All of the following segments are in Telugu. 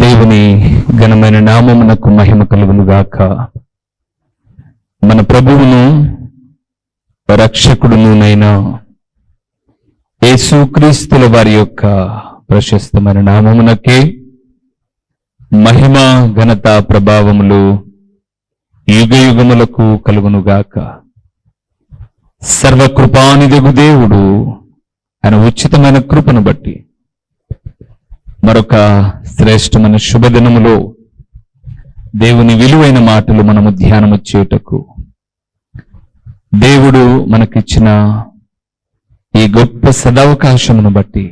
దేవుని ఘనమైన నామమునకు మహిమ కలుగునుగాక. మన ప్రభువును రక్షకుడునునైనా యేసుక్రీస్తుల వారి యొక్క ప్రశస్తమైన నామమునకే మహిమ ఘనత ప్రభావములు యుగయుగములకు కలుగునుగాక. సర్వకృపానిధిగు దేవుడు ఆయన ఉచితమైన కృపను బట్టి మరొక శ్రేష్టమైన శుభదినములో దేవుని విలువైన మాటలు మనము ధ్యానము చేయుటకు దేవుడు మనకిచ్చిన ఈ గొప్ప సదవకాశమును బట్టి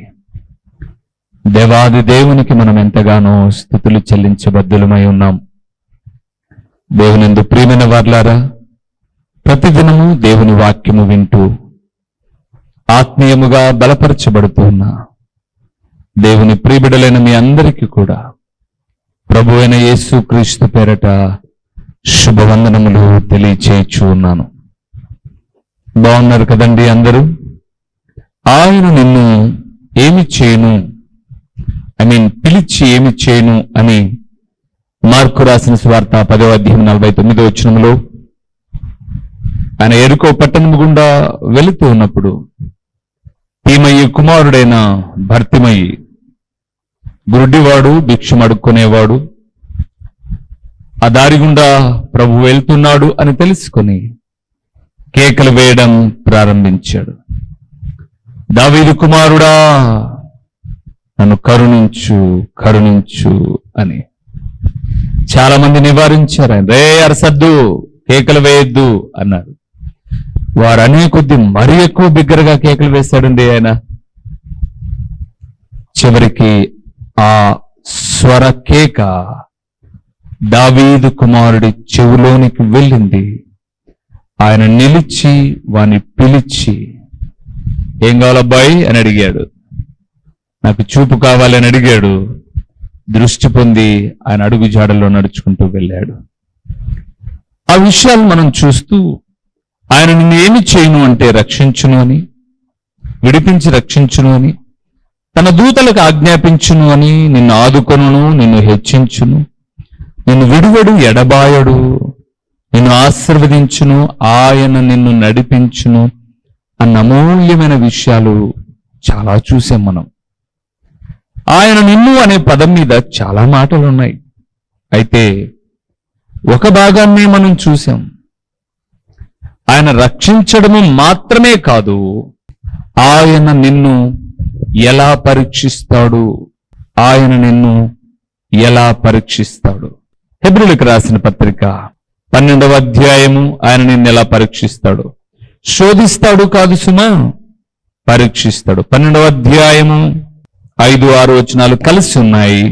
దేవాది దేవునికి మనం ఎంతగానో స్తుతులు చెల్లించబద్దులమై ఉన్నాం. దేవునిందు ప్రియమైన వార్లారా, ప్రతిదినము దేవుని వాక్యము వింటూ ఆత్మీయముగా బలపరచబడుతూ ఉన్నా దేవుని ప్రియబిడలైన మీ అందరికీ కూడా ప్రభు అయిన యేసుక్రీస్తు పేరట శుభవందనములు తెలియచేయచ్చు ఉన్నాను. బాగున్నారు కదండి అందరూ? ఆయన నిన్ను ఏమి చేయను, పిలిచి ఏమి చేయను అని మార్కు రాసిన సువార్త 10వ అధ్యాయం 49వ వచనములో ఆయన ఎరుకో పట్టణము గుండా వెళుతూ ఉన్నప్పుడు తీమయ్యి కుమారుడైన భర్తిమయ్యి, గురుడివాడు, భిక్షం అడుక్కునేవాడు, ఆ దారి గుండా ప్రభు వెళ్తున్నాడు అని తెలుసుకొని కేకలు వేయడం ప్రారంభించాడు. దావీదు కుమారుడా, నన్ను కరుణించు కరుణించు అని. చాలా మంది నివారించారు. ఆయన రే అరసద్దు, కేకలు వేయొద్దు అన్నారు. వారు అనే కొద్ది మరీ ఎక్కువ బిగ్గరగా కేకలు వేశాడండి ఆయన. చివరికి ఆ స్వర కేక దావీదు కుమారుడి చెవులోనికి వెళ్ళింది. ఆయన నిలిచి వాని పిలిచి, ఏం కావాలబ్బాయి అని అడిగాడు. నాకు చూపు కావాలని అడిగాడు. దృష్టి పొంది ఆయన అడుగు జాడల్లో నడుచుకుంటూ వెళ్ళాడు. ఆ విషయాలు మనం చూస్తూ ఆయన నిన్ను ఏమి చేయను అంటే రక్షించును అని, విడిపించి రక్షించును అని, తన దూతలకు ఆజ్ఞాపించును అని, నిన్ను ఆదుకొనును, నిన్ను హెచ్చించును, నిన్ను విడువడు ఎడబాయడు, నిన్ను ఆశీర్వదించును, ఆయన నిన్ను నడిపించును అన్న అమూల్యమైన విషయాలు చాలా చూసాం మనం. ఆయన నిన్ను అనే పదం మీద చాలా మాటలు ఉన్నాయి. అయితే ఒక భాగాన్ని మనం చూసాం. ఆయన రక్షించడము మాత్రమే కాదు, ఆయన నిన్ను ఎలా పరీక్షిస్తాడు, ఆయన నిన్ను ఎలా పరీక్షిస్తాడు. హెబ్రీయులకు రాసిన పత్రిక 12వ అధ్యాయము ఆయన నిన్ను ఎలా పరీక్షిస్తాడు. శోధిస్తాడు కాదు సుమా, పరీక్షిస్తాడు. 12వ అధ్యాయము 5-6 వచనాలు కలిసి ఉన్నాయి.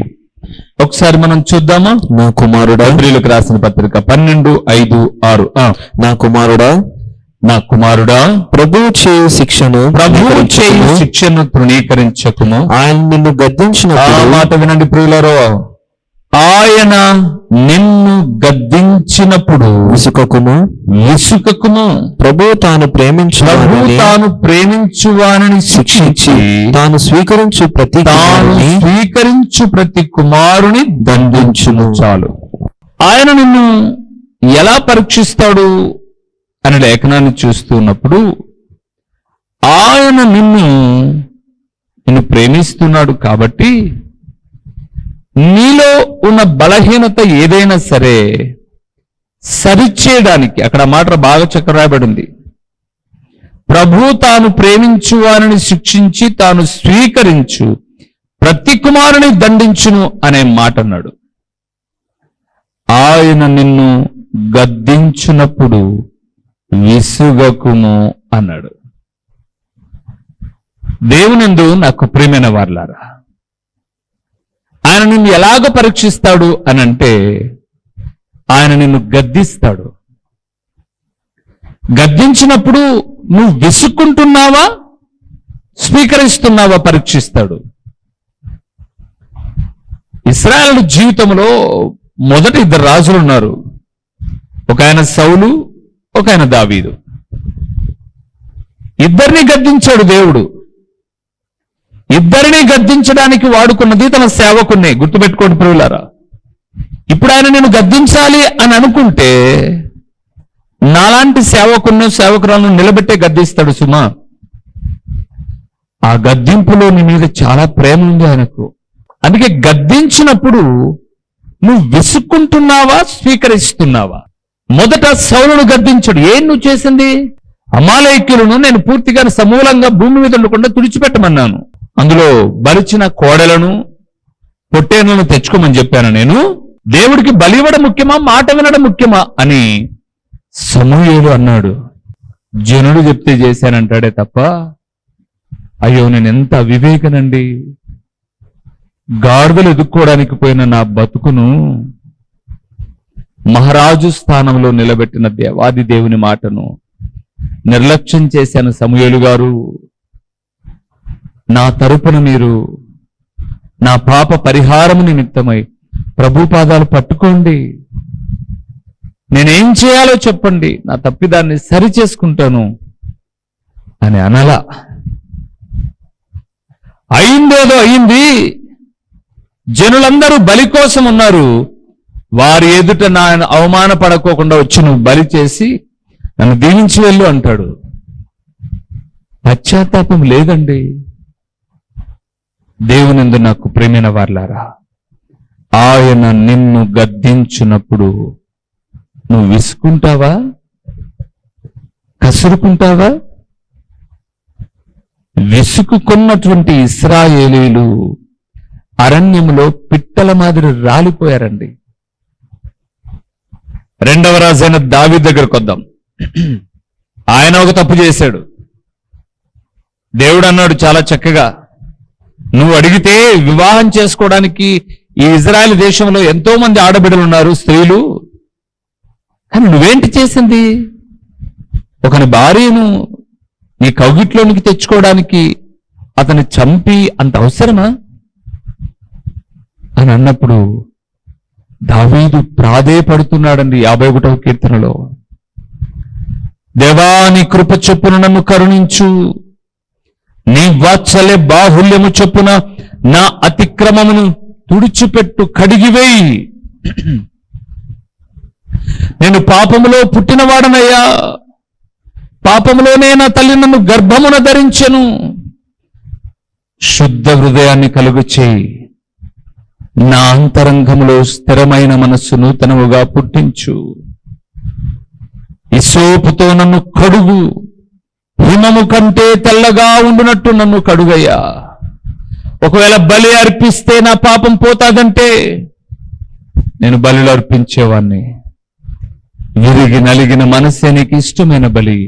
ఒకసారి మనం చూద్దామా? నా కుమారుడా, హెబ్రీయులకు రాసిన పత్రిక 12:5-6. నా కుమారుడా, నా కుమారుడా, ప్రభువు చేయు శిక్షను తృణీకరించకుము. ఆయన నిన్ను ఆ గద్దించినప్పుడు, మాట వినండి ప్రియులారో, ఆయన నిన్ను గద్దించినప్పుడు విసుకకుము. ప్రభువు ప్రభువు తాను ప్రేమించువానని శిక్షించి తాను స్వీకరించు ప్రతి కుమారుని దండించును. చాలు. ఆయన నిన్ను ఎలా పరీక్షిస్తాడు అనే లేఖనాన్ని చూస్తున్నప్పుడు ఆయన నిన్ను ప్రేమిస్తున్నాడు కాబట్టి నీలో ఉన్న బలహీనత ఏదైనా సరే సరిచేయడానికి, అక్కడ మాట బాగా చక్కరాయబడింది. ప్రభు తాను ప్రేమించు వారిని శిక్షించి తాను స్వీకరించు ప్రతి కుమారుని దండించును అనే మాట అన్నాడు. ఆయన నిన్ను గద్దించినప్పుడు విసుగకుము అన్నాడు. దేవునందు నాకు ప్రియమైన వారలారా, ఆయన నిన్ను ఎలాగ పరీక్షిస్తాడు అనంటే ఆయన నిన్ను గద్దిస్తాడు. గద్దించినప్పుడు నువ్వు విసుక్కుంటున్నావా, స్వీకరిస్తున్నావా పరీక్షిస్తాడు. ఇశ్రాయేలు జీవితంలో మొదట 2 రాజులు ఉన్నారు. ఒక ఆయన సౌలు, ఒక ఆయన దావీదు. ఇద్దరిని గద్దించాడు దేవుడు. ఇద్దరిని గద్దించడానికి వాడుకున్నది తన సేవకున్నే. గుర్తుపెట్టుకోండి ప్రియులారా. ఇప్పుడు ఆయన నేను గద్దించాలి అని అనుకుంటే నాలాంటి సేవకురాలను నిలబెట్టే గద్దిస్తాడు సుమా. ఆ గద్దింపులో నీ మీద చాలా ప్రేమ ఉంది ఆయనకు. అందుకే గద్దించినప్పుడు నువ్వు విసుక్కుంటున్నావా, స్వీకరిస్తున్నావా? మొదట సౌలును గద్దించడు. ఏం నువ్వు చేసింది? అమాలేకీయులను నేను పూర్తిగా సమూలంగా భూమి మీద ఉండకుండా తుడిచిపెట్టమన్నాను. అందులో బలిచిన కోడలను పొట్టేనులను తెచ్చుకోమని చెప్పాను. నేను దేవుడికి బలి ఇవ్వడం ముఖ్యమా, మాట వినడం ముఖ్యమా అని సమూయేలు అన్నాడు. జనుడు చెప్తే చేశానంటాడే తప్ప, అయ్యో నేను ఎంత అవివేకనండి, గాడిదలు ఎదుక్కోవడానికి పోయిన నా బతుకును మహారాజు స్థానంలో నిలబెట్టిన దేవాది దేవుని మాటను నిర్లక్ష్యం చేశాను. సమూయేలు గారు, నా తరపున మీరు నా పాప పరిహారము నిమిత్తమై ప్రభు పాదాలు పట్టుకోండి, నేనేం చేయాలో చెప్పండి, నా తప్పిదాన్ని సరి చేసుకుంటాను అని అనలా. అయిందేదో అయింది. జనులందరూ బలి కోసం ఉన్నారు. వారి ఎదుట నా అవమానపడకోకుండా వచ్చి నువ్వు బలి చేసి నన్ను దీవించి వెళ్ళు అంటాడు. పశ్చాత్తాపం లేదండి. దేవునిందు నాకు ప్రేమైన వారలారా, ఆయన నిన్ను గద్దించున్నప్పుడు నువ్వు విసుకుంటావా, కసురుకుంటావా? విసుకున్నటువంటి ఇశ్రాయేలీయులు అరణ్యములో పిట్టల మాదిరి రాలిపోయారండి. రెండవ రాజైన దావీదు దగ్గరకు వద్దాం. ఆయన ఒక తప్పు చేశాడు. దేవుడు అన్నాడు చాలా చక్కగా, నువ్వు అడిగితే వివాహం చేసుకోవడానికి ఈ ఇజ్రాయెల్ దేశంలో ఎంతో మంది ఆడబిడ్డలు ఉన్నారు, స్త్రీలు. కానీ నువ్వేంటి చేసింది? ఒకని భార్యను నీ కౌగిట్లోనికి తెచ్చుకోవడానికి అతన్ని చంపి అంత అవసరమా అని అన్నప్పుడు దావీదు ప్రాధేయపడుతున్నాడండి 51వ కీర్తనలో. దేవా, నీ కృప చొప్పున నన్ను కరుణించు, నీ వాత్సల్య బాహుల్యము చొప్పున నా అతిక్రమమును తుడిచిపెట్టు, కడిగివేయి. నేను పాపములో పుట్టినవాడనయ్యా, పాపములోనే నా తల్లి నన్ను గర్భమున ధరించెను. శుద్ధ హృదయాన్ని కలుగు చేయి, నా అంతరంగములో స్థిరమైన మనస్సు నూతనముగా పుట్టించు. ఇసోపుతో నన్ను కడుగు, హిమము కంటే తెల్లగా ఉండునట్టు నన్ను కడుగయ్యా. ఒకవేళ బలి అర్పిస్తే నా పాపం పోతాదంటే నేను బలిలో అర్పించేవాణ్ణి. విరిగి నలిగిన మనస్సే నీకు ఇష్టమైన బలి.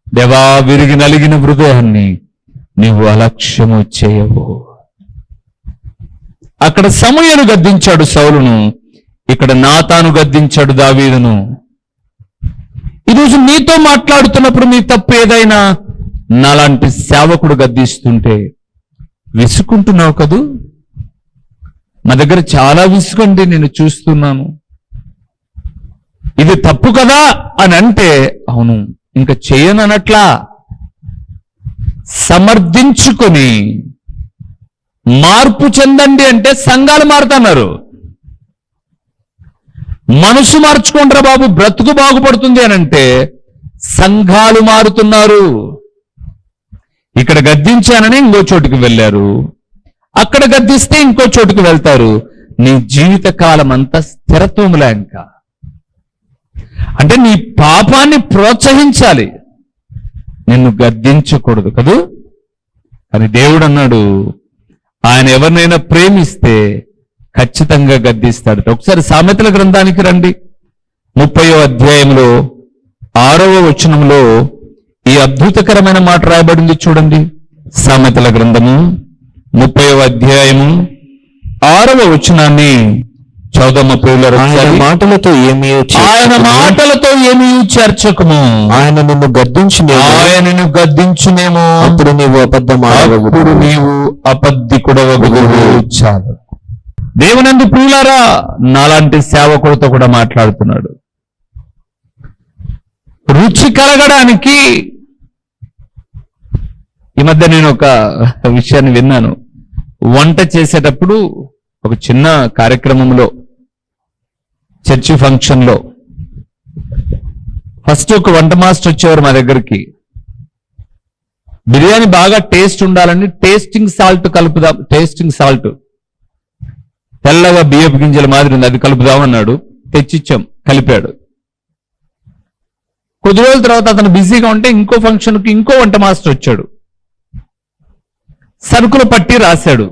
దేవా, విరిగి నలిగిన హృదయాన్ని నీవు అలక్ష్యము చేయవు. అక్కడ సమూయేలు గద్దించాడు సౌలును, ఇక్కడ నాతాను గద్దించాడు దావీదును. ఈరోజు నీతో మాట్లాడుతున్నప్పుడు నీ తప్పు ఏదైనా నాలాంటి సేవకుడు గద్దిస్తుంటే విసుకుంటున్నావు కదూ. మా దగ్గర చాలా విసుగండి, నేను చూస్తున్నాను. ఇది తప్పు కదా అని అంటే అవును, ఇంకా చేయనట్లా సమర్థించుకొని మార్పు చెందండి అంటే సంఘాలు మారుతున్నారు. మనసు మార్చుకోండిరా బాబు, బ్రతుకు బాగుపడుతుంది అని అంటే సంఘాలు మారుతున్నారు. ఇక్కడ గద్దించానని ఇంకో చోటుకి వెళ్ళారు, అక్కడ గద్దిస్తే ఇంకో చోటుకి వెళ్తారు. నీ జీవిత కాలం అంతా స్థిరత్వంలా. ఇంకా అంటే నీ పాపాన్ని ప్రోత్సహించాలి, నిన్ను గద్దించకూడదు కదూ. కానీ దేవుడు అన్నాడు, ఆయన ఎవరినైనా ప్రేమిస్తే ఖచ్చితంగా గద్దిస్తాడు. ఒకసారి సామెతల గ్రంథానికి రండి. 30వ అధ్యాయంలో 6వ వచనంలో ఈ అద్భుతకరమైన మాట రాయబడింది చూడండి. సామెతల గ్రంథము 30వ అధ్యాయము 6వ వచనాన్ని చౌదమ్మ ప్రియులారా, ఆయన మాటలతో ఏమీ చేర్చకము. ఆయన నిన్ను గద్దించునేమో, అప్పుడు నీవు అబద్ధికుడవగుదువు. చాలు. దేవునందు ప్రియులారా, నాలాంటి సేవకుడితో కూడా మాట్లాడుతున్నాడు. రుచి కలగడానికి ఈ మధ్య నేను ఒక విషయాన్ని విన్నాను. వంట చేసేటప్పుడు ఒక చిన్న కార్యక్రమంలో, చర్చి ఫంక్షన్లో ఫస్ట్ ఒక వంట మాస్టర్ వచ్చేవారు మా దగ్గరికి. బిర్యానీ బాగా టేస్ట్ ఉండాలని టేస్టింగ్ సాల్ట్ కలుపుదాం, టేస్టింగ్ సాల్ట్ తెల్లగా బియ్యపు గింజల మాదిరి ఉంది, అది కలుపుదామన్నాడు. తెచ్చిచ్చాం, కలిపాడు. కొద్ది రోజుల తర్వాత అతను బిజీగా ఉంటే ఇంకో ఫంక్షన్కి ఇంకో వంట మాస్టర్ వచ్చాడు. సరుకులు పట్టి రాశాడు.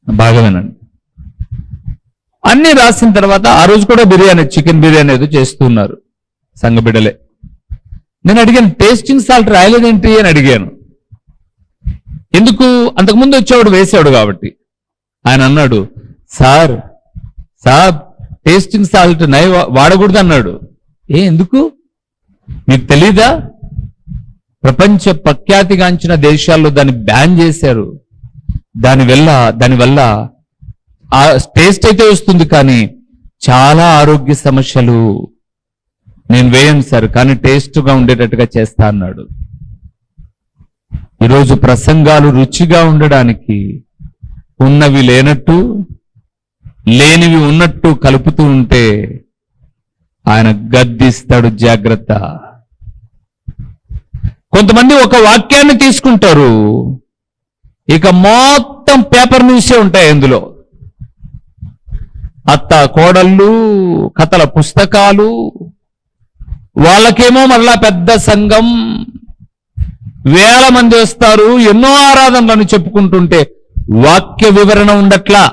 బాగా వినండి. అన్ని రాసిన తర్వాత ఆ రోజు కూడా బిర్యానీ, చికెన్ బిర్యానీ ఏదో చేస్తున్నారు సంఘ బిడ్డలే. నేను అడిగాను, టేస్టింగ్ సాల్ట్ రాయలేదేంటి అని అడిగాను. ఎందుకు? అంతకుముందు వచ్చేవాడు వేసాడు కాబట్టి. ఆయన అన్నాడు, సార్ టేస్టింగ్ సాల్ట్ వాడకూడదు అన్నాడు. ఎందుకు మీకు తెలీదా? ప్రపంచ ప్రఖ్యాతిగాంచిన దేశాల్లో దాన్ని బ్యాన్ చేశారు. దానివల్ల ఆ టేస్ట్ అయితే వస్తుంది, కానీ చాలా ఆరోగ్య సమస్యలు. నేను వేయను సార్, కానీ టేస్ట్గా ఉండేటట్టుగా చేస్తా అన్నాడు. ఈరోజు ప్రసంగాలు రుచిగా ఉండడానికి ఉన్నవి లేనట్టు, లేనివి ఉన్నట్టు కలుపుతూ ఉంటే ఆయన గద్దిస్తాడు. జాగ్రత్త. కొంతమంది ఒక వాక్యాన్ని తీసుకుంటారు, ఇక మొత్తం పేపర్ న్యూసే ఉంటాయి అందులో. అత్త కోడళ్ళు, కథల పుస్తకాలు, వాళ్ళకేమో మళ్ళా పెద్ద సంఘం, వేల మంది వస్తారు, ఎన్నో ఆరాధనలను చెప్పుకుంటుంటే వాక్య వివరణ ఉండట్లా.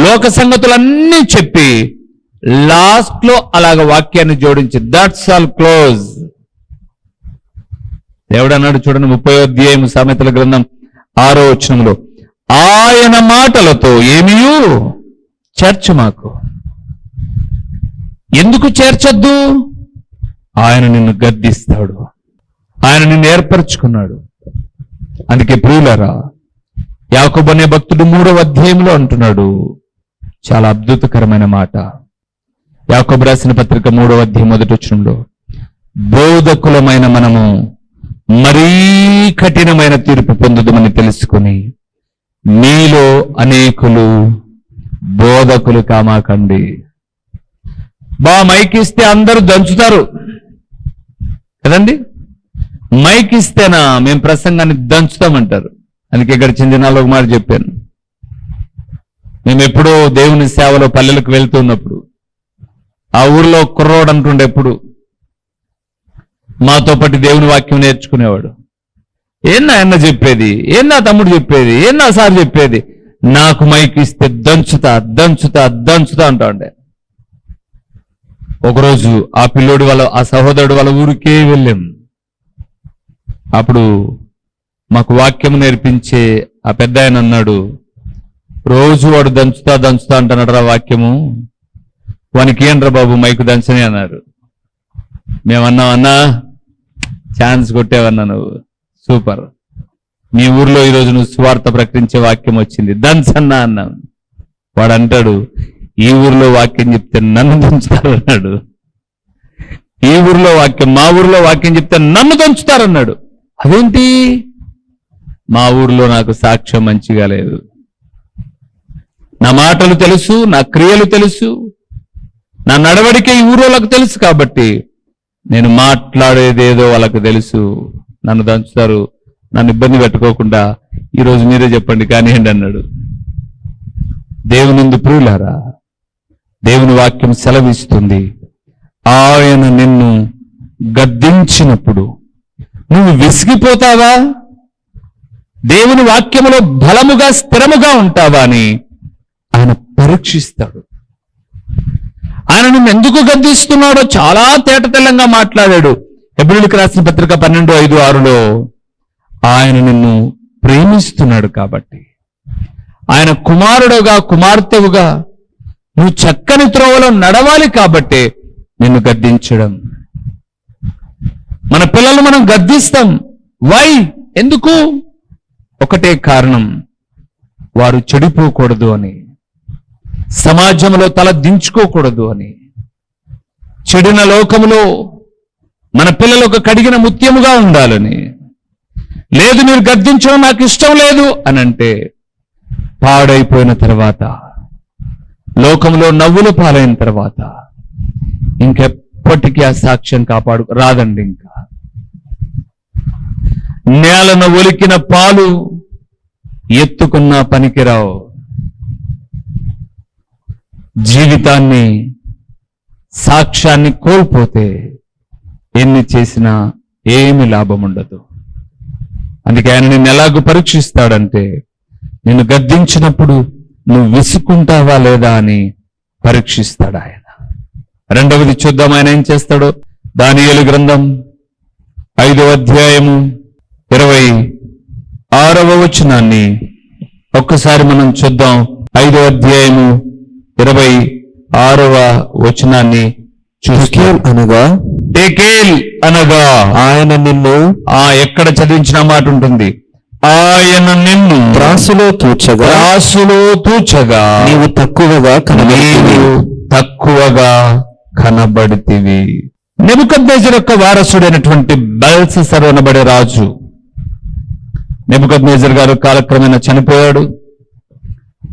లోక సంగతులన్నీ చెప్పి లాస్ట్ లో అలాగ వాక్యాన్ని జోడించి దట్స్ ఆల్ క్లోజ్. దేవుడు అన్నాడు చూడండి, 30వ అధ్యాయం సామెతల గ్రంథం 6వ వచనంలో, ఆయన మాటలతో ఏమీయూ చేర్చమాకు. ఎందుకు చేర్చొద్దు? ఆయన నిన్ను గద్దిస్తాడు. ఆయన నిన్ను ఏర్పరచుకున్నాడు. అందుకే ప్రియులారా, యాకోబు అనే భక్తుడు 3వ అధ్యాయంలో అంటున్నాడు చాలా అద్భుతకరమైన మాట. యాకోబు రాసిన పత్రిక 3వ అధ్యాయం 1వ వచనంలో, బోధకులమైన మనము మరీ కఠినమైన తీర్పు పొందుదమని తెలుసుకుని మీలో అనేకులు బోధకులు కామాకండి. మైక్ ఇస్తే అందరూ దంచుతారు కదండి. మైక్ ఇస్తేనా మేము ప్రసంగాన్ని దంచుతామంటారు. అందుకే ఇక్కడ చిందినాలో ఒక మాట చెప్పాను. మేము ఎప్పుడో దేవుని సేవలో పల్లెలకు వెళ్తున్నప్పుడు ఆ ఊర్లో కుర్రోడు అంటుండే, ఎప్పుడు మాతో పాటు దేవుని వాక్యం నేర్చుకునేవాడు. ఏన్నా అన్న చెప్పేది, ఏన్నా తమ్ముడు చెప్పేది, ఏన్నా సార్ చెప్పేది, నాకు మైక్ ఇస్తే దంచుతా దంచుతా దంచుతా అంటా ఉండే. ఒకరోజు ఆ పిల్లోడు ఆ సహోదరుడు వాళ్ళ ఊరికే వెళ్ళాం. అప్పుడు మాకు వాక్యం నేర్పించే ఆ పెద్ద ఆయన అన్నాడు, రోజు వాడు దంచుతా దంచుతా అంటున్నాడు రా వాక్యము, వానికి ఏంట్రా బాబు మైకు దంచని అన్నారు. మేమన్నాం, అన్నా ఛాన్స్ కొట్టేవన్నా, నువ్వు సూపర్, మీ ఊర్లో ఈరోజు నువ్వు సువార్త ప్రకటించే వాక్యం వచ్చింది, దంచన్నా అన్నాం. వాడు అంటాడు, ఈ ఊర్లో వాక్యం చెప్తే నన్ను దంచుతారు అన్నాడు. ఈ ఊర్లో వాక్యం, మా ఊర్లో వాక్యం చెప్తే నన్ను దంచుతారన్నాడు. అదేంటి? మా ఊర్లో నాకు సాక్ష్యం మంచిగా లేదు, నా మాటలు తెలుసు, నా క్రియలు తెలుసు, నా నడవడిక ఈ ఊరోళ్ళకు తెలుసు, కాబట్టి నేను మాట్లాడేదేదో వాళ్ళకు తెలుసు, నన్ను దంచుతారు, నన్ను ఇబ్బంది పెట్టుకోకుండా ఈరోజు మీరే చెప్పండి కానివ్వండి అన్నాడు. దేవునిందు ప్రియులారా, దేవుని వాక్యం సెలవిస్తుంది, ఆయన నిన్ను గద్దించినప్పుడు నువ్వు విసిగిపోతావా, దేవుని వాక్యములో బలముగా స్థిరముగా ఉంటావా అని ఆయన పరీక్షిస్తాడు. ఆయన నిన్ను ఎందుకు గద్దిస్తున్నాడో చాలా తేటతెల్లంగా మాట్లాడాడు. హెబ్రీయులకు రాసిన పత్రిక 12:5-6లో ఆయన నిన్ను ప్రేమిస్తున్నాడు కాబట్టి, ఆయన కుమారుడుగా కుమార్తెవుగా నువ్వు చక్కని త్రోవలో నడవాలి కాబట్టే నిన్ను గద్దించడం. మన పిల్లలు మనం గద్దిస్తాం. వై? ఎందుకు? ఒకటే కారణం, వారు చెడిపోకూడదు అని, సమాజంలో తల దించుకోకూడదు అని. చెడిన లోకములో మన పిల్లలు ఒక కడిగిన ముత్యముగా ఉండాలని, లేదు మీరు గద్దించడం నాకు ఇష్టం లేదు అని అంటే పాడైపోయిన తర్వాత, లోకంలో నవ్వులు పాలైన తర్వాత ఇంకెప్పటికీ ఆ సాక్ష్యం రాదండి. ఇంకా నేలను ఒలికిన పాలు ఎత్తుకున్న పనికిరావు. జీవితాన్ని, సాక్ష్యాన్ని కోల్పోతే ఎన్ని చేసినా ఏమి లాభం ఉండదు. అందుకే ఆయన నిన్ను ఎలాగూ పరీక్షిస్తాడంటే, నిన్ను గద్దించినప్పుడు నువ్వు విసుకుంటావా లేదా అని పరీక్షిస్తాడు ఆయన. రెండవది చూద్దాం ఆయన ఏం చేస్తాడో. దానియేలు గ్రంథం 5వ అధ్యాయము 26వ వచనాన్ని ఒక్కసారి మనం చూద్దాం. 5వ అధ్యాయము 26వ వచనాన్ని టెకేల్ అనగా టెకేల్ అనగా ఆయన నిన్ను, ఎక్కడ చదివించిన మాట ఉంటుంది, ఆయన నిన్ను త్రాసులో తూచగా నీవు తక్కువగా కనబడితివి. నెబుకద్నెజరు యొక్క వారసుడైనటువంటి బెల్షస్సరు అనబడే రాజు, నెబుకద్నెజరు గారు కాలక్రమేణా చనిపోయాడు.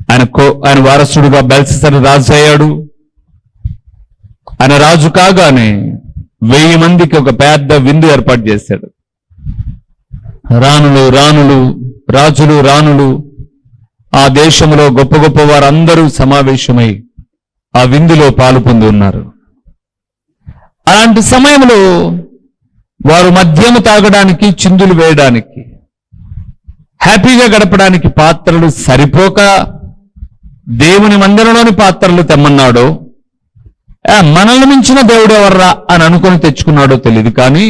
ఆయన వారసుడుగా బెల్షస్సరు రాజు అయ్యాడు. ఆయన రాజు కాగానే 1000 మందికి ఒక పెద్ద విందు ఏర్పాటు చేశాడు. రాజులు రాణులు ఆ దేశంలో గొప్ప గొప్ప వారందరూ సమావేశమై ఆ విందులో పాలు పొంది ఉన్నారు. అలాంటి సమయంలో వారు మద్యము తాగడానికి, చిందులు వేయడానికి, హ్యాపీగా గడపడానికి పాత్రలు సరిపోక దేవుని మందిరంలోని పాత్రలు తెమ్మన్నాడో, మనల్ని మించిన దేవుడు ఎవర్రా అని అనుకొని తెచ్చుకున్నాడో తెలియదు. కానీ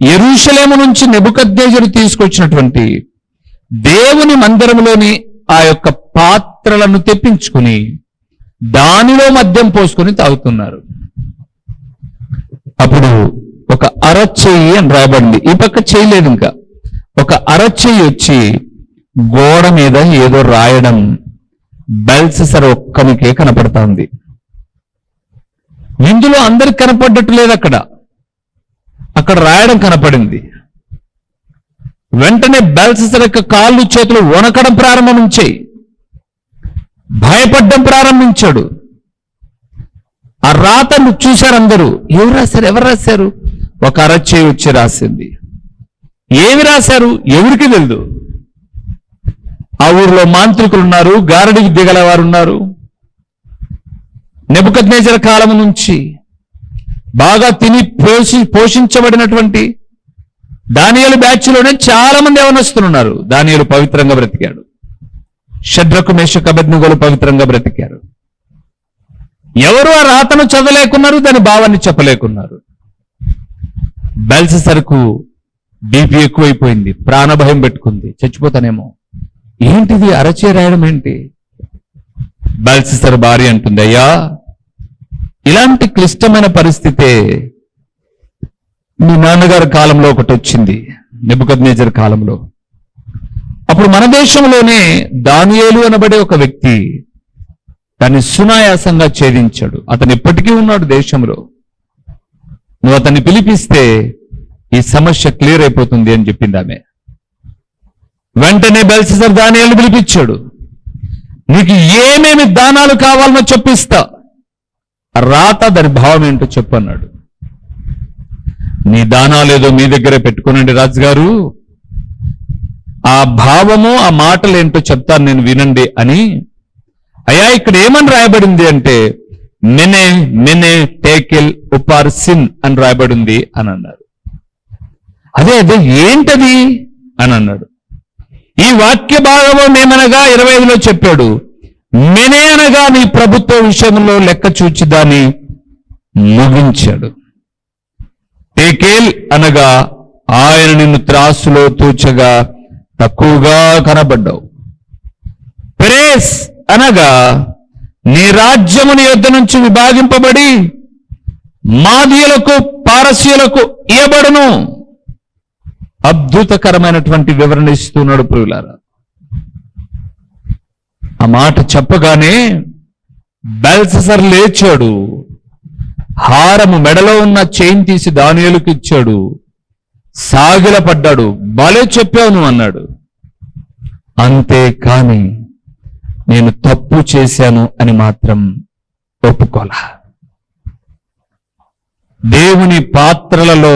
యెరూషలేము నుంచి నెబుకద్నెజరు తీసుకొచ్చినటువంటి దేవుని మందిరంలోని ఆ యొక్క పాత్రలను తెప్పించుకుని దానిలో మద్యం పోసుకొని తాగుతున్నారు. అప్పుడు ఒక అరచెయ్యి అని రాయబడింది, ఈ పక్క చేయలేదు, ఇంకా ఒక అరచెయ్యి వచ్చి గోడ మీద ఏదో రాయడం బెల్షస్సరు ఒక్కనికే కనపడతా ఉంది. ఇందులో అందరికి కనపడ్డట్టు లేదు, అక్కడ రాయడం కనపడింది. వెంటనే బెల్షస్సరు యొక్క కాళ్ళు చేతులు వణకడం ప్రారంభించాయి, భయపడడం ప్రారంభించాడు. ఆ రాతను చూశారు అందరూ. ఎవరు రాశారు? ఒక అరచేయి వచ్చి రాసింది. ఏమి రాశారు? ఎవరికి తెలియదు. ఆ ఊరిలో మాంత్రికులు ఉన్నారు, గారడికి దిగల వారు ఉన్నారు. నెబుకద్నెజరు కాలం నుంచి బాగా తిని పోషించబడినటువంటి దానియేలు బ్యాచ్లోనే చాలా మంది యవనస్తులున్నారు. దానియేలు పవిత్రంగా బ్రతికాడు. షద్రకు, మేషకు, అబేద్నెగోలు పవిత్రంగా బ్రతికారు. ఎవరు ఆ రాతను చదవలేకున్నారు, దాని భావాన్ని చెప్పలేకున్నారు. బెల్షస్సరుకు బీపీ ఎక్కువైపోయింది, ప్రాణభయం పెట్టుకుంది, చచ్చిపోతానేమో. ఏంటిది అరచే రాయడం ఏంటి? బెల్షస్సరు భార్య అంటుంది, అయ్యా ఇలాంటి క్లిష్టమైన పరిస్థితే మీ నాన్నగారి కాలంలో ఒకటి వచ్చింది, నెబుకద్నెజరు కాలంలో. అప్పుడు మన దేశంలోనే దానియేలు అనబడే ఒక వ్యక్తి దాన్ని సునాయాసంగా ఛేదించాడు. అతను ఇప్పటికీ ఉన్నాడు దేశంలో. నువ్వు అతన్ని పిలిపిస్తే ఈ సమస్య క్లియర్ అయిపోతుంది అని చెప్పింది ఆమె. వెంటనే బెల్షస్సరు దానియేలును పిలిపించాడు. నీకు ఏమేమి దానాలు కావాలనో చెప్పిస్తా, రాత దాని భావం ఏంటో చెప్పన్నాడు. నీ దానాలేదో మీ దగ్గరే పెట్టుకోనండి రాజుగారు, ఆ భావము ఆ మాటలు ఏంటో చెప్తాను నేను, వినండి అని. అయ్యా ఇక్కడ ఏమని రాయబడింది అంటే మెనే టేకెల్ ఉపార్ సిన్ అని రాయబడింది అని అన్నారు. అదే ఏంటది అని అన్నాడు. ఈ వాక్య భాగము మేమనగా 25లో చెప్పాడు. మెనే అనగా నీ ప్రభుత్వ విషయంలో లెక్క చూచి దాన్ని ముగించాడు. టేకేల్ అనగా ఆయన నిన్ను త్రాసులో తూచగా తక్కువగా కనబడ్డావు. పెరేస్ అనగా నీ రాజ్యము నీ యొద్ద నుంచి విభాగింపబడి మాదీయులకు, పారసీయులకు ఇయ్యబడును. అద్భుతకరమైనటువంటి వివరణ ఇస్తున్నాడు ప్రియులారా. ఆ మాట చెప్పగానే బెల్షస్సరు లేచాడు. హారము, మెడలో ఉన్న చైన్ తీసి దానియేలుకి ఇచ్చాడు. సాగిలపడ్డాడు. బాలే చెప్పావు నువ్వు అన్నాడు. అంతే కాని నేను తప్పు చేశాను అని మాత్రం ఒప్పుకోలా. దేవుని పాత్రలలో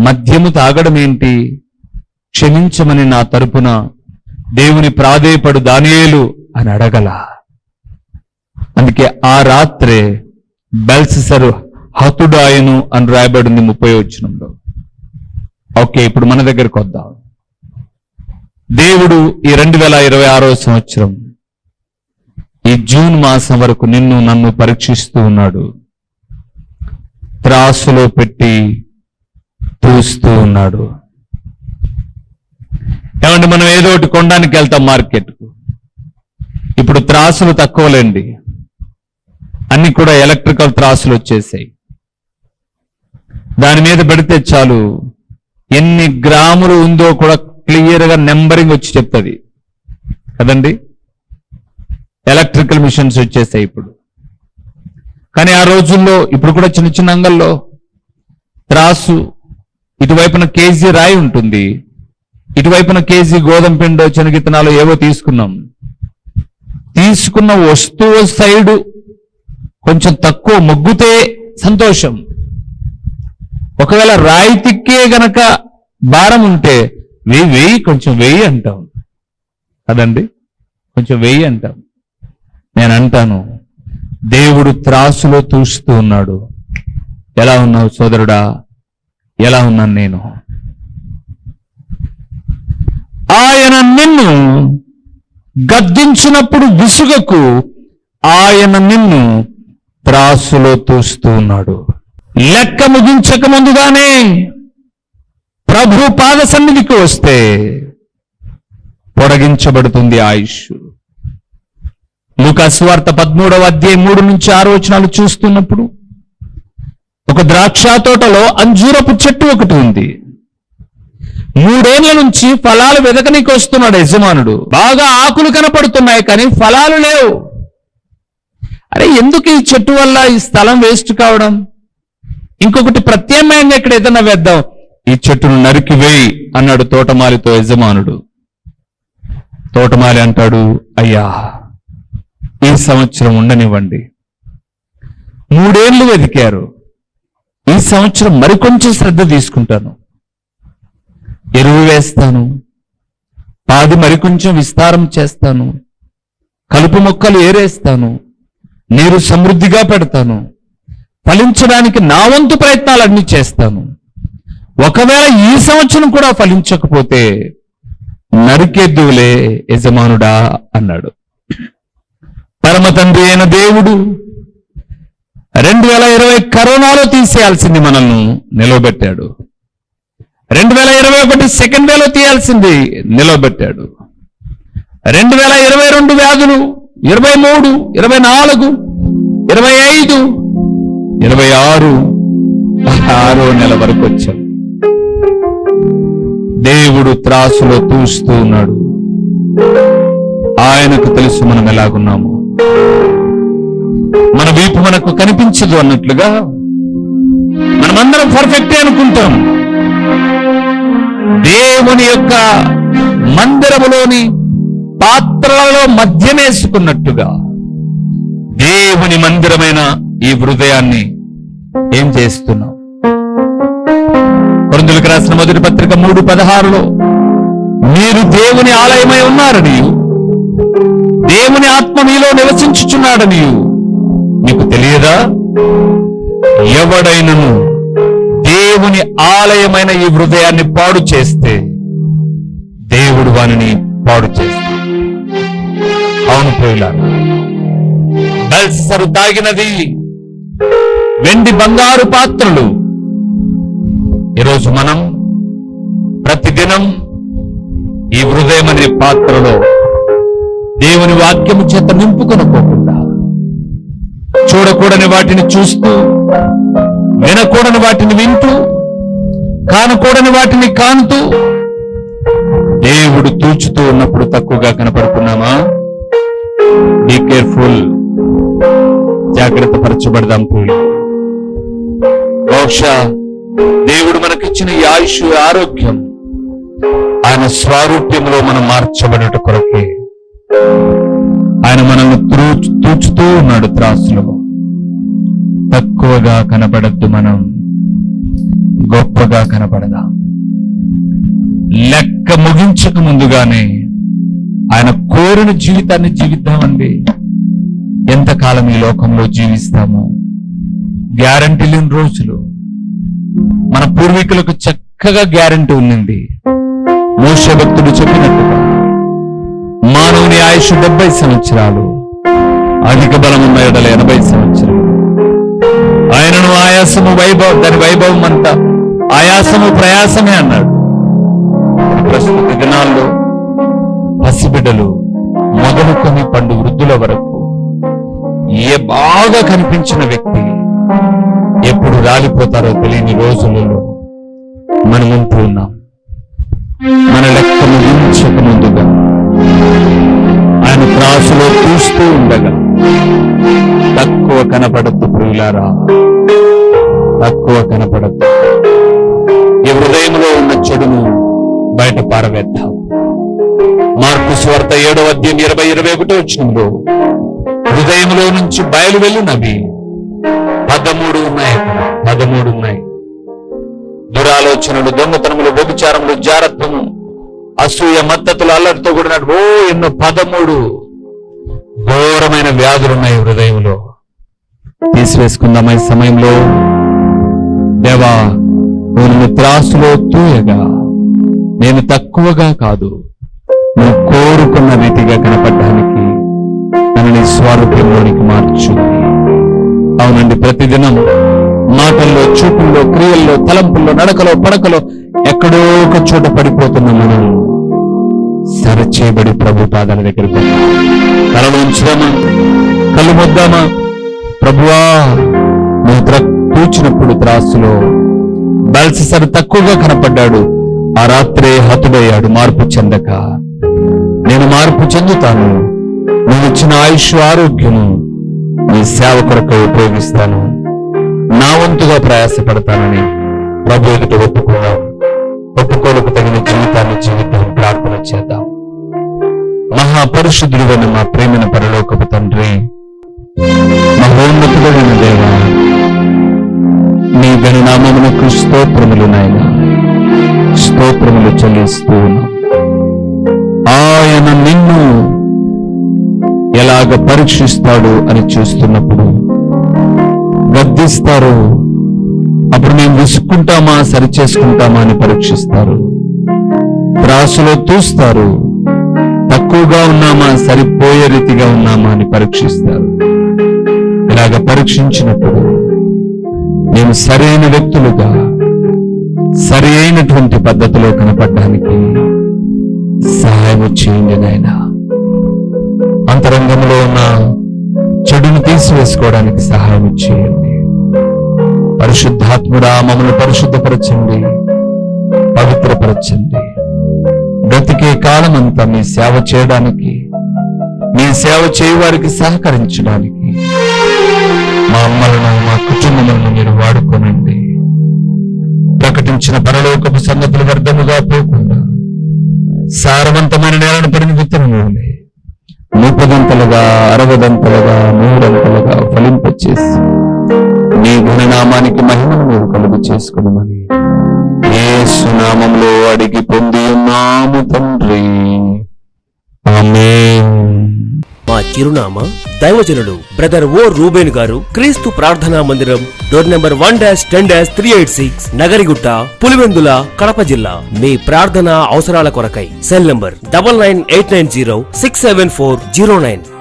మద్యము తాగడం ఏంటి? క్షమించమని నా తరపున దేవుని ప్రాధేయపడు దానియేలు అని అడగల. అందుకే ఆ రాత్రే బెల్షస్సరు హతుడాయను అని రాయబడింది 30వ వచనంలో. ఓకే, ఇప్పుడు మన దగ్గరకు వద్దాం. దేవుడు ఈ 2026వ సంవత్సరం ఈ జూన్ మాసం వరకు నిన్ను నన్ను పరీక్షిస్తూ ఉన్నాడు. త్రాసులో పెట్టి తూస్తూ ఉన్నాడు. ఏమంటే మనం ఏదో ఒకటి కొనడానికి వెళ్తాం మార్కెట్కు. ఇప్పుడు త్రాసులు తక్కువలేండి, అన్ని కూడా ఎలక్ట్రికల్ త్రాసులు వచ్చేసాయి. దాని మీద పెడితే చాలు ఎన్ని గ్రాములు ఉందో కూడా క్లియర్గా నెంబరింగ్ వచ్చి చెప్తుంది కదండి. ఎలక్ట్రికల్ మిషన్స్ వచ్చేసాయి ఇప్పుడు. కానీ ఆ రోజుల్లో ఇప్పుడు కూడా చిన్న చిన్న అంగల్లో త్రాసు, ఇటువైపున కేజీ రాయి ఉంటుంది, ఇటువైపున కేజీ గోధుమ పిండో శనగిత్తనాలు ఏవో తీసుకున్నాం. తీసుకున్న వస్తువు సైడు కొంచెం తక్కువ మొగ్గుతే సంతోషం. ఒకవేళ రాయి తిక్కే గనక భారం ఉంటే వెయ్యి కొంచెం వెయ్యి అంటాం కదండి, కొంచెం వెయ్యి అంటాం. నేను అంటాను, దేవుడు త్రాసులో తూస్తూ ఉన్నాడు. ఎలా ఉన్నావు సోదరుడా? ఎలా ఉన్నాను నేను? ఆయన నిన్ను గద్దించినప్పుడు విసుగకు, ఆయన నిన్ను త్రాసులో తూస్తూ ఉన్నాడు. లెక్క ముగించక ముందుగానే ప్రభు పాద సన్నిధికి వస్తే పొడిగించబడుతుంది ఆయుష్. లూకా సువార్త 13వ అధ్యాయం 3 నుంచి 6 వచనాలు చూస్తున్నప్పుడు ఒక ద్రాక్ష తోటలో అంజూరపు చెట్టు ఒకటి ఉంది. 3 ఏళ్ల నుంచి ఫలాలు వెదకనికి వస్తున్నాడు యజమానుడు. బాగా ఆకులు కనపడుతున్నాయి కానీ ఫలాలు లేవు. అరే, ఎందుకు ఈ చెట్టు వల్ల ఈ స్థలం వేస్ట్ కావడం? ఇంకొకటి ప్రత్యామ్నాయంగా ఇక్కడ ఏదైనా వేద్దాం, ఈ చెట్టును నరికి వేయి అన్నాడు తోటమాలితో యజమానుడు. తోటమాలి అంటాడు, అయ్యా ఈ సంవత్సరం ఉండనివ్వండి. 3 ఏళ్లు వెతికారు, ఈ సంవత్సరం మరికొంచెం శ్రద్ధ తీసుకుంటాను, ఎరువు వేస్తాను, పాది మరికొంచెం విస్తారం చేస్తాను, కలుపు మొక్కలు ఏరేస్తాను, నీరు సమృద్ధిగా పెడతాను, ఫలించడానికి నా వంతు ప్రయత్నాలన్నీ చేస్తాను. ఒకవేళ ఈ సంవత్సరం కూడా ఫలించకపోతే నరికేద్దువులే యజమానుడా అన్నాడు. పరమ తండ్రి అయిన దేవుడు 2020 కరోనాలో తీసేయాల్సింది మనల్ని నిలవబెట్టాడు. 2021 సెకండ్ వేలో తీయాల్సింది నిలవబెట్టాడు. 2022 వ్యాధులు 23, 24, 25, 26, 6వ నెల వరకు వచ్చాం. దేవుడు త్రాసులో తూస్తూ ఉన్నాడు. ఆయనకు తెలుసు మనం ఎలాగున్నాము. మన వీపు మనకు కనిపించదు అన్నట్లుగా మనమందరం పర్ఫెక్టే అనుకుంటాం. దేవుని యొక్క మందిరములోని పాత్రలలో మద్యమేసుకున్నట్టుగా దేవుని మందిరమైన ఈ హృదయాన్ని ఏం చేస్తున్నాం? కొరింథీయులకు రాసిన మొదటి పత్రిక 3:16లో మీరు దేవుని ఆలయమై ఉన్నారని, దేవుని ఆత్మ మీలో నివసించుచున్నాడని మీకు తెలియదా? ఎవడైనను దేవుని ఆలయమైన ఈ హృదయాన్ని పాడు చేస్తే దేవుడు వానిని పాడు చేస్తాడు. అవును ప్రియులారా, బెల్షస్సరు తాగినది వెండి బంగారు పాత్రలు. ఈరోజు మనం ప్రతిదినం ఈ హృదయం అనే పాత్రలో దేవుని వాక్యము చేత నింపుకొనపోకుండా చూడకూడని వాటిని చూస్తూ, వినకూడని వాటిని వింటూ, కానకూడని వాటిని కానుతూ దేవుడు తూచుతూ ఉన్నప్పుడు తక్కువగా కనపడుతున్నామా? బీ కేర్ఫుల్, జాగ్రత్త పరచబడదాం. బహుశా దేవుడు మనకిచ్చిన ఈ ఆయుష్ ఆరోగ్యం ఆయన స్వారూప్యంలో మనం మార్చబడట కొరకే. ఆయన మనల్ని తూచుతూ ఉన్నాడు త్రాసులో. తక్కువగా కనబడద్దు, మనం గొప్పగా కనబడదాం. లెక్క ముగించక ముందుగానే ఆయన కోరిన జీవితాన్ని జీవిద్దామండి. ఎంతకాలం ఈ లోకంలో జీవిస్తామో గ్యారంటీ లేని రోజులు. మన పూర్వీకులకు చక్కగా గ్యారంటీ ఉన్నింది. మోషే భక్తుడు చెప్పినట్టుగా మానవుని ఆయుష్ 70 సంవత్సరాలు, అధిక బలమున్న ఎడల 80 సంవత్సరాలు. ఆయనను ఆయాసము దాని వైభవం అంతా ఆయాసము ప్రయాసమే అన్నాడు. ప్రస్తుత దినాల్లో పసిబిడ్డలు మొదలుకొని పండు వృద్ధుల వరకు బాగా కనిపించిన వ్యక్తి ఎప్పుడు రాలిపోతారో తెలియని రోజులలో మనముంటూ ఉన్నాం. మన లెక్క ముగించక ముందుగా ఆయన త్రాసులో చూస్తూ ఉండగా తక్కువ కనపడద్దు ప్రియులారా, తక్కువ కనపడద్దు. ఈ హృదయంలో ఉన్న చెడును బయట పారవేద్దాం. మార్కు సువార్త 7వ అధ్యాయం 20-21 వచనంలో హృదయంలో నుంచి బయలు వెళ్ళినవి 13 ఉన్నాయి. 13 ఉన్నాయి. దురాలోచనలు, దొంగతనములు, వ్యభిచారములు, జారత్వము, అసూయ, మత్తతులు, అల్లరితో కూడిన ఎన్నో 13 ఘోరమైన వ్యాధులున్నాయి హృదయంలో. తీసివేసుకుందాం ఈ సమయంలో. దేవా, నువ్వు త్రాసులో తూయగా నేను తక్కువగా కాదు, నువ్వు కోరుకున్న రీతిగా కనపడడానికి నన్ను నీ స్వారూప్యంలోనికి మార్చు. అవునండి, ప్రతిదినం మాటల్లో, చూపుల్లో, క్రియల్లో, తలంపుల్లో, నడకలో, పడకలో ఎక్కడో ఒక చోట పడిపోతున్న మనం సరిచేయబడి ప్రభు పాదాల దగ్గరికి తలను ఉంచుదామా, కళ్ళు మొద్దామా. ప్రభువా, నువ్వు కూర్చున్నప్పుడు త్రాసులో బల్ససరు తక్కువగా కనపడ్డాడు. ఆ రాత్రే హతుడయ్యాడు మార్పు చెందక. నేను మార్పు చెందుతాను. నేను ఇచ్చిన ఆయుష్ ఆరోగ్యము నీ సేవ కొరకు ఉపయోగిస్తాను. నా వంతుగా ప్రయాసపడతానని ప్రభు ఎదుట ఒప్పుకుందాం. ఒప్పుకోలకు తగిన జీవితాన్ని జీవితం ప్రార్థన చేద్దాం. మహాపరిశుద్ధుడైన మా ప్రేమైన పరలోకపు తండ్రి, మహోన్నతుడైన దేవా, నీ గణనామమునకు స్తోత్రములు నాయనా, స్తోత్రములు చెల్లిస్తూ ఉన్నాం. ఆయన నిన్ను ఎలాగ పరీక్షిస్తాడు అని చూస్తున్నప్పుడు గద్దిస్తారు. అప్పుడు మేము విసుక్కుంటామా, సరిచేసుకుంటామా అని పరీక్షిస్తారు. త్రాసులో తూస్తారు. తక్కువగా ఉన్నామా, సరిపోయే రీతిగా ఉన్నామా అని పరీక్షిస్తారు. ఇలాగ పరీక్షించినప్పుడు మేము సరైన వ్యక్తులుగా, సరి అయినటువంటి పద్ధతిలో కనపడడానికి సహాయం చేయండి నాయనా. అంతరంగంలో ఉన్న చెడును తీసివేసుకోవడానికి సహాయం చేయండి. పరిశుద్ధాత్ముడా, మమ్మల్ని పరిశుద్ధపరచండి, పవిత్రపరచండి. బ్రతికే కాలం అంతా మీ సేవ చేయడానికి, మీ సేవ చేయవారికి సహకరించడానికి మా అమ్మలను, మా కుటుంబములను మీరు వాడుకోనండి. ప్రకటించిన పరలోకపు సంగతులు వ్యర్థముగా పోకుండా సారవంతమైన నేలను పడిన విత్తనములే 30దంతలుగా, 60దంతలుగా, 100దంతలుగా ఫలింపచేసి నీ గుణనామానికి మహిమను మీరు కలుగు చేసుకున్నామని యేసు నామములో అడిగి పొంది ఉన్నాము తండ్రి. ఆమేన్. మా చిరునామా దైవజనుడు బ్రదర్ ఓ రూబేన్ గారు, క్రీస్తు ప్రార్థనా మందిరం, డోర్ నెంబర్ 1-10-386, నగరిగుట్ట, పులివెందుల, కడప జిల్లా. మీ ప్రార్థనా అవసరాల కొరకై సెల్ నంబర్ 9989067409.